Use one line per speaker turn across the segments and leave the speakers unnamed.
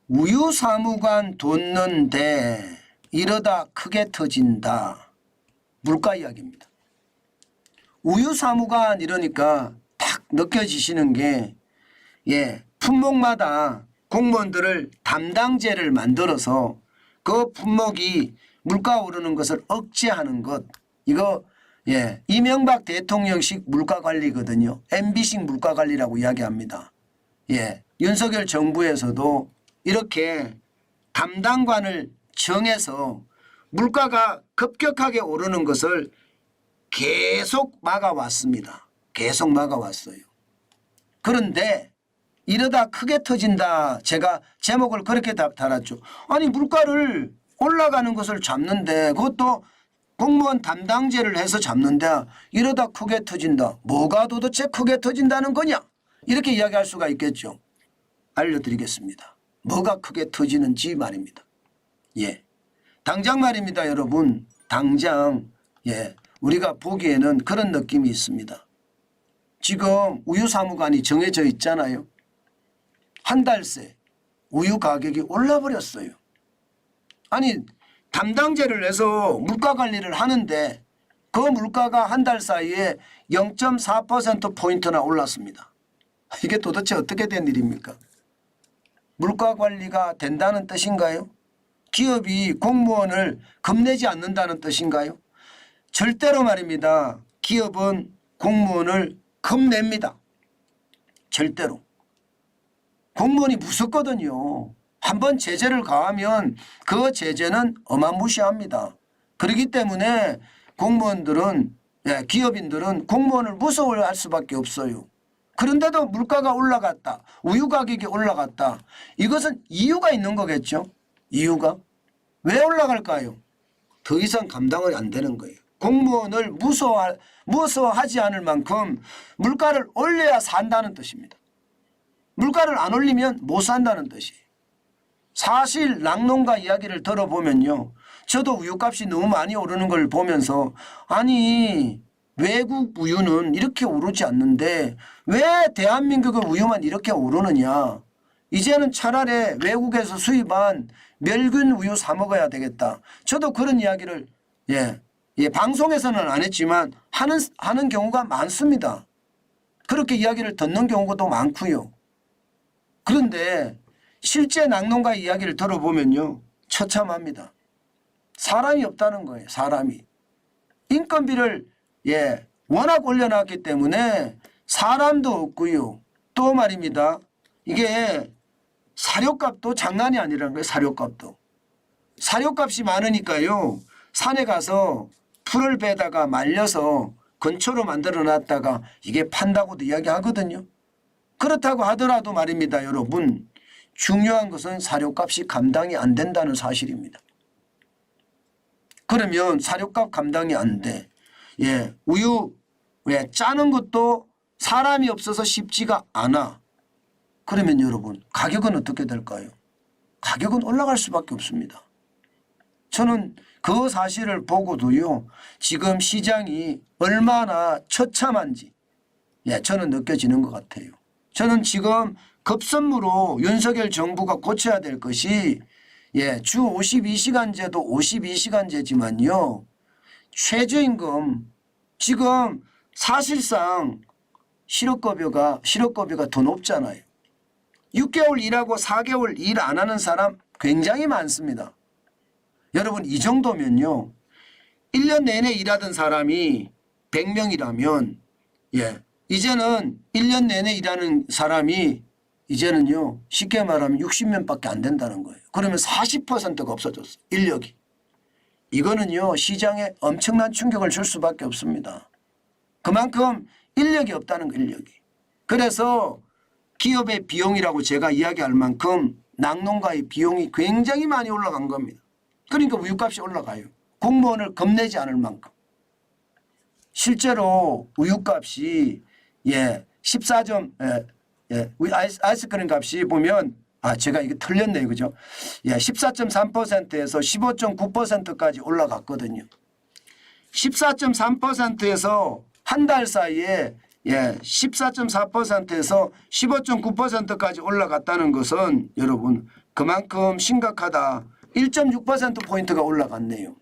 우유 사무관 돋는데 이러다 크게 터진다. 물가 이야기입니다. 우유 사무관 이러니까 딱 느껴지시는 게 품목마다 공무원들을 담당제를 만들어서 그 품목이 물가 오르는 것을 억제하는 것, 이거 이명박 대통령식 물가 관리거든요. MB식 물가 관리라고 이야기합니다. 윤석열 정부에서도 이렇게 담당관을 정해서 물가가 급격하게 오르는 것을 계속 막아왔습니다. 계속 막아왔어요. 그런데 이러다 크게 터진다. 제가 제목을 그렇게 달았죠. 아니 물가를 올라가는 것을 잡는데 그것도 공무원 담당제를 해서 잡는데 이러다 크게 터진다. 뭐가 도대체 크게 터진다는 거냐? 이렇게 이야기할 수가 있겠죠. 알려드리겠습니다. 뭐가 크게 터지는지 말입니다. 당장 말입니다. 여러분. 당장 우리가 보기에는 그런 느낌이 있습니다. 지금 우유 사무관이 정해져 있잖아요. 한 달 새 우유 가격이 올라버렸어요. 아니 담당제를 해서 물가 관리를 하는데 그 물가가 한 달 사이에 0.4%포인트나 올랐습니다. 이게 도대체 어떻게 된 일입니까? 물가 관리가 된다는 뜻인가요? 기업이 공무원을 겁내지 않는다는 뜻인가요? 절대로 말입니다. 기업은 공무원을 겁냅니다. 절대로. 공무원이 무섭거든요. 한번 제재를 가하면 그 제재는 어마무시합니다. 그렇기 때문에 공무원들은 기업인들은 공무원을 무서워할 수밖에 없어요. 그런데도 물가가 올라갔다. 우유 가격이 올라갔다. 이것은 이유가 있는 거겠죠. 이유가. 왜 올라갈까요? 더 이상 감당이 안 되는 거예요. 공무원을 무서워하지 않을 만큼 물가를 올려야 산다는 뜻입니다. 물가를 안 올리면 못 산다는 뜻이에요. 사실 낙농가 이야기를 들어보면요. 저도 우유값이 너무 많이 오르는 걸 보면서 아니 외국 우유는 이렇게 오르지 않는데 왜 대한민국의 우유만 이렇게 오르느냐. 이제는 차라리 외국에서 수입한 멸균 우유 사 먹어야 되겠다. 저도 그런 이야기를 방송에서는 안 했지만 하는 경우가 많습니다. 그렇게 이야기를 듣는 경우도 많고요. 그런데 실제 낙농가 이야기를 들어보면요. 처참합니다. 사람이 없다는 거예요. 사람이. 인건비를 워낙 올려놨기 때문에 사람도 없고요. 또 말입니다. 이게 사료값도 장난이 아니라는 거예요. 사료값도. 사료값이 많으니까요. 산에 가서 풀을 베다가 말려서 건초로 만들어 놨다가 이게 판다고도 이야기하거든요. 그렇다고 하더라도 말입니다. 여러분. 중요한 것은 사료값이 감당이 안 된다는 사실입니다. 그러면 사료값 감당이 안 돼. 우유 짜는 것도 사람이 없어서 쉽지가 않아. 그러면 여러분 가격은 어떻게 될까요? 가격은 올라갈 수밖에 없습니다. 저는 그 사실을 보고도요. 지금 시장이 얼마나 처참한지 저는 느껴지는 것 같아요. 저는 지금 급선무로 윤석열 정부가 고쳐야 될 것이 주 52시간제도 52시간제지만요. 최저임금 지금 사실상 실업급여가 더 높잖아요. 6개월 일하고 4개월 일 안 하는 사람 굉장히 많습니다. 여러분 이 정도면요. 1년 내내 일하던 사람이 100명이라면 이제는 1년 내내 일하는 사람이 이제는요. 쉽게 말하면 60명밖에 안 된다는 거예요. 그러면 40%가 없어졌어요. 인력이. 이거는요. 시장에 엄청난 충격을 줄 수밖에 없습니다. 그만큼 인력이 없다는 거 인력이. 그래서 기업의 비용이라고 제가 이야기할 만큼 낙농가의 비용이 굉장히 많이 올라간 겁니다. 그러니까 우유값이 올라가요. 공무원을 겁내지 않을 만큼. 실제로 우유값이 14점 아이스크림 값이 보면 제가 이게 틀렸네요. 그죠? 14.3%에서 15.9%까지 올라갔거든요. 14.3%에서 한 달 사이에 예, 14.4%에서 15.9%까지 올라갔다는 것은 여러분 그만큼 심각하다. 1.6%포인트가 올라갔네요.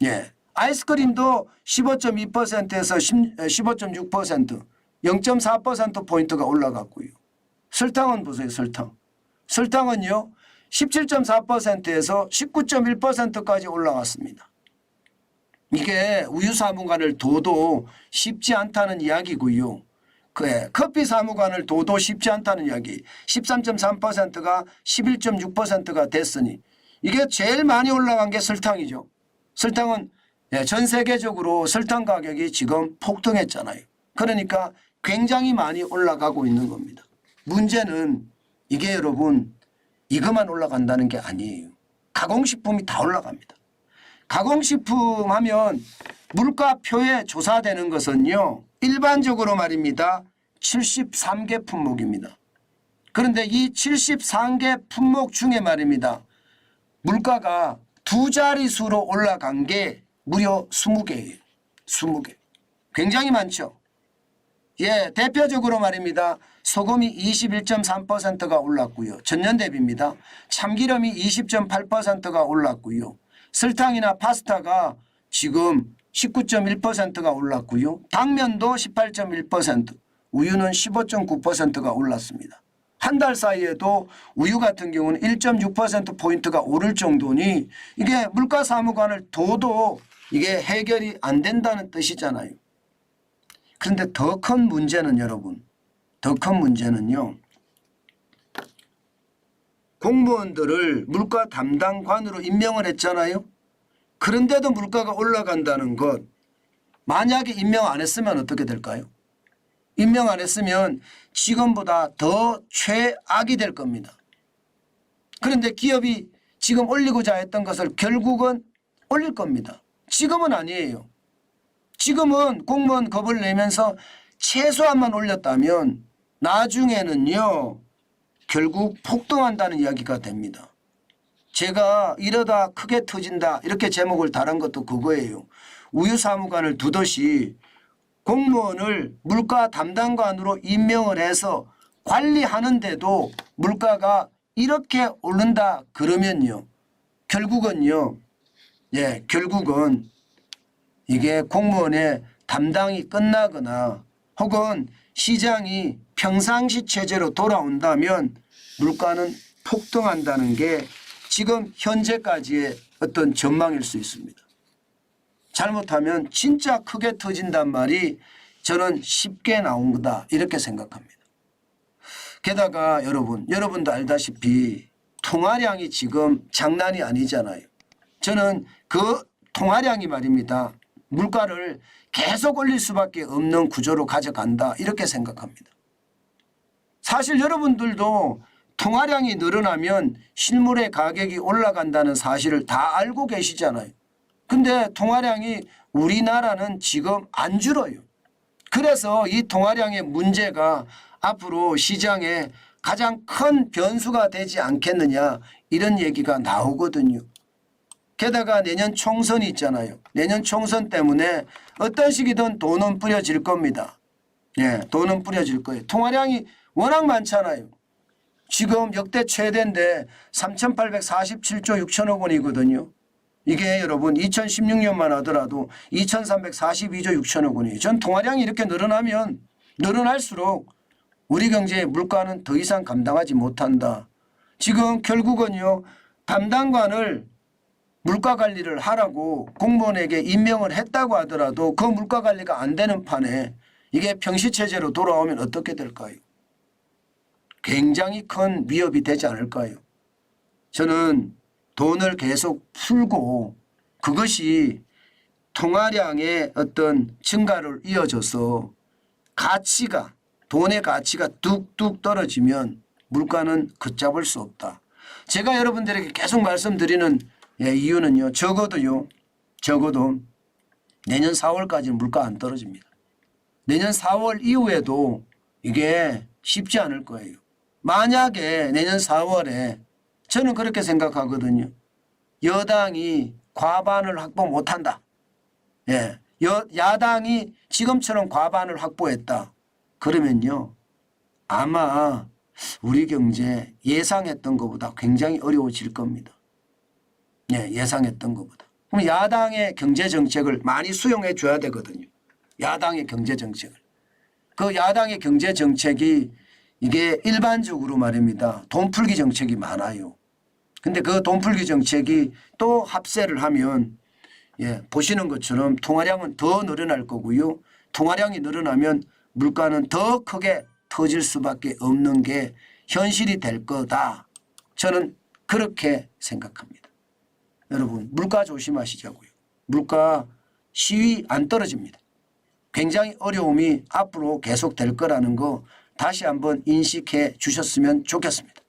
예. 아이스크림도 15.2%에서 15.6%, 0.4%포인트가 올라갔고요. 설탕은 보세요. 설탕은요 17.4%에서 19.1%까지 올라갔습니다. 이게 우유 사무관을 둬도 쉽지 않다는 이야기고요. 커피 사무관을 둬도 쉽지 않다는 이야기. 13.3%가 11.6%가 됐으니 이게 제일 많이 올라간 게 설탕이죠. 설탕은 전 세계적으로 설탕 가격이 지금 폭등했잖아요. 그러니까 굉장히 많이 올라가고 있는 겁니다. 문제는 이게 여러분 이것만 올라간다는 게 아니에요. 가공식품이 다 올라갑니다. 가공식품 하면 물가표에 조사되는 것은요. 일반적으로 말입니다. 73개 품목입니다. 그런데 이 73개 품목 중에 말입니다. 물가가 두 자릿수로 올라간 게 무려 20개예요. 20개. 굉장히 많죠. 예, 대표적으로 말입니다. 소금이 21.3%가 올랐고요. 전년 대비입니다. 참기름이 20.8%가 올랐고요. 설탕이나 파스타가 지금 19.1%가 올랐고요. 당면도 18.1%, 우유는 15.9%가 올랐습니다. 한 달 사이에도 우유 같은 경우는 1.6%포인트가 오를 정도니 이게 물가사무관을 둬도 이게 해결이 안 된다는 뜻이잖아요. 그런데 더 큰 문제는 여러분, 더 큰 문제는요. 공무원들을 물가 담당관으로 임명을 했잖아요. 그런데도 물가가 올라간다는 것. 만약에 임명 안 했으면 어떻게 될까요? 임명 안 했으면 지금보다 더 최악이 될 겁니다. 그런데 기업이 지금 올리고자 했던 것을 결국은 올릴 겁니다. 지금은 아니에요. 지금은 공무원 급을 내면서 최소한만 올렸다면 나중에는요. 결국 폭등한다는 이야기가 됩니다. 제가 이러다 크게 터진다 이렇게 제목을 달은 것도 그거예요. 우유사무관을 두듯이 공무원을 물가 담당관으로 임명을 해서 관리하는데도 물가가 이렇게 오른다 그러면요. 결국은요. 예, 결국은 이게 공무원의 담당이 끝나거나 혹은 시장이 평상시 체제로 돌아온다면 물가는 폭등한다는 게 지금 현재까지의 어떤 전망일 수 있습니다. 잘못하면 진짜 크게 터진단 말이 저는 쉽게 나온 거다 이렇게 생각합니다. 게다가 여러분도 알다시피 통화량이 지금 장난이 아니잖아요. 저는 그 통화량이 말입니다. 물가를 계속 올릴 수밖에 없는 구조로 가져간다 이렇게 생각합니다. 사실 여러분들도 통화량이 늘어나면 실물의 가격이 올라간다는 사실을 다 알고 계시잖아요. 근데 통화량이 우리나라는 지금 안 줄어요. 그래서 이 통화량의 문제가 앞으로 시장에 가장 큰 변수가 되지 않겠느냐 이런 얘기가 나오거든요. 게다가 내년 총선이 있잖아요. 내년 총선 때문에 어떤 식이든 돈은 뿌려질 겁니다. 예, 돈은 뿌려질 거예요. 통화량이 워낙 많잖아요. 지금 역대 최대인데 3,847조 6천억 원이거든요. 이게 여러분 2016년만 하더라도 2,342조 6천억 원이에요. 전 통화량이 이렇게 늘어나면 늘어날수록 우리 경제의 물가는 더 이상 감당하지 못한다. 지금 결국은요. 담당관을 물가 관리를 하라고 공무원에게 임명을 했다고 하더라도 그 물가 관리가 안 되는 판에 이게 평시체제로 돌아오면 어떻게 될까요? 굉장히 큰 위협이 되지 않을까요? 저는 돈을 계속 풀고 그것이 통화량의 어떤 증가를 이어져서 가치가 돈의 가치가 뚝뚝 떨어지면 물가는 걷잡을 수 없다. 제가 여러분들에게 계속 말씀드리는 이유는요. 적어도 내년 4월까지는 물가 안 떨어집니다. 내년 4월 이후에도 이게 쉽지 않을 거예요. 만약에 내년 4월에 저는 그렇게 생각하거든요. 여당이 과반을 확보 못한다. 예, 야당이 지금처럼 과반을 확보했다. 그러면요. 아마 우리 경제 예상했던 것보다 굉장히 어려워질 겁니다. 예, 예상했던 것보다. 그럼 야당의 경제 정책을 많이 수용해 줘야 되거든요. 야당의 경제 정책을. 그 야당의 경제 정책이 이게 일반적으로 말입니다. 돈풀기 정책이 많아요. 근데 그 돈풀기 정책이 또 합세를 하면 예, 보시는 것처럼 통화량은 더 늘어날 거고요. 통화량이 늘어나면 물가는 더 크게 터질 수밖에 없는 게 현실이 될 거다. 저는 그렇게 생각합니다. 여러분 물가 조심하시자고요. 물가 시위 안 떨어집니다. 굉장히 어려움이 앞으로 계속 될 거라는 거 다시 한번 인식해 주셨으면 좋겠습니다.